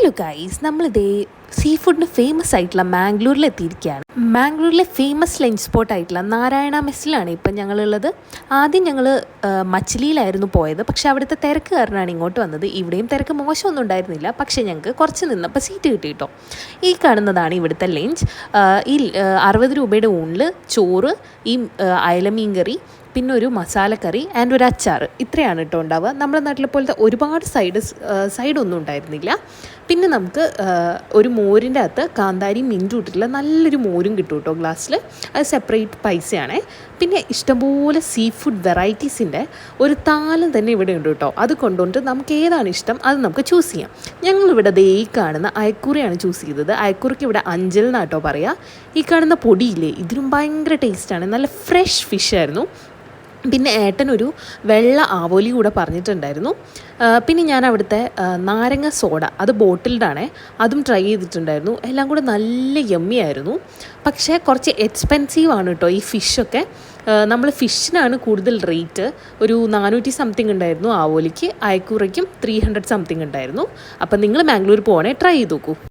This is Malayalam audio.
ഹലോ ഗൈസ്, നമ്മളിതേ സീ ഫുഡിന് ഫേമസ് ആയിട്ടുള്ള മാംഗ്ലൂരിൽ എത്തിയിരിക്കുകയാണ്. മാംഗ്ലൂരിലെ ഫേമസ് ലഞ്ച് സ്പോട്ട് ആയിട്ടുള്ള നാരായണ മെസ്സിലാണ് ഇപ്പം ഞങ്ങളുള്ളത്. ആദ്യം ഞങ്ങൾ മച്ചിലിയിലായിരുന്നു പോയത്, പക്ഷെ അവിടുത്തെ തിരക്ക് കാരണമാണ് ഇങ്ങോട്ട് വന്നത്. ഇവിടെയും തിരക്ക് മോശമൊന്നും ഉണ്ടായിരുന്നില്ല, പക്ഷേ ഞങ്ങൾക്ക് കുറച്ച് നിന്നപ്പോൾ സീറ്റ് കിട്ടി കേട്ടോ. ഈ കാണുന്നതാണ് ഇവിടുത്തെ ലഞ്ച്. ഈ 60 രൂപയുടെ ഊണിൽ ചോറ്, ഈ അയലമീൻ കറി, പിന്നെ ഒരു മസാലക്കറി ആൻഡ് ഒരു അച്ചാർ, ഇത്രയാണ് കേട്ടോ ഉണ്ടാവുക. നമ്മുടെ നാട്ടിലെ പോലത്തെ ഒരുപാട് സൈഡൊന്നും ഉണ്ടായിരുന്നില്ല. പിന്നെ നമുക്ക് ഒരു മോരിൻ്റെ അകത്ത് കാന്താരി മിൻറ്റ് ഇട്ടിട്ടുള്ള നല്ലൊരു മോരും കിട്ടും കേട്ടോ ഗ്ലാസ്സിൽ. അത് സെപ്പറേറ്റ് പൈസയാണേ. പിന്നെ ഇഷ്ടംപോലെ സീ ഫുഡ് വെറൈറ്റീസിൻ്റെ ഒരു താലം തന്നെ ഇവിടെ ഉണ്ട് കേട്ടോ. അത് കൊണ്ടുവന്നിട്ട് നമുക്ക് ഏതാണ് ഇഷ്ടം അത് നമുക്ക് ചൂസ് ചെയ്യാം. ഞങ്ങളിവിടെ ദേ ഈ കാണുന്ന അയക്കൂറയാണ് ചൂസ് ചെയ്തത്. അയക്കൂറയ്ക്ക് ഇവിടെ അഞ്ചൽ എന്നാട്ടോ പറയുക. ഈ കാണുന്ന പൊടിയില്ലേ, ഇതിനും ഭയങ്കര ടേസ്റ്റാണ്. നല്ല ഫ്രഷ് ഫിഷായിരുന്നു. പിന്നെ ഏട്ടനൊരു വെള്ള ആവോലി കൂടെ പറഞ്ഞിട്ടുണ്ടായിരുന്നു. പിന്നെ ഞാൻ അവിടുത്തെ നാരങ്ങ സോഡ, അത് ബോട്ടിൽഡാണേ, അതും ട്രൈ ചെയ്തിട്ടുണ്ടായിരുന്നു. എല്ലാം കൂടെ നല്ല യമ്മിയായിരുന്നു. പക്ഷേ കുറച്ച് എക്സ്പെൻസീവ് ആണ് കേട്ടോ ഈ ഫിഷൊക്കെ. നമ്മൾ ഫിഷിനാണ് കൂടുതൽ റേറ്റ്. ഒരു 400 സംതിങ് ഉണ്ടായിരുന്നു ആവോലിക്ക്. അയക്കൂറയ്ക്കും 300 സംതിങ് ഉണ്ടായിരുന്നു. അപ്പം നിങ്ങൾ മാംഗ്ലൂർ പോകണേ, ട്രൈ ചെയ്ത് നോക്കൂ.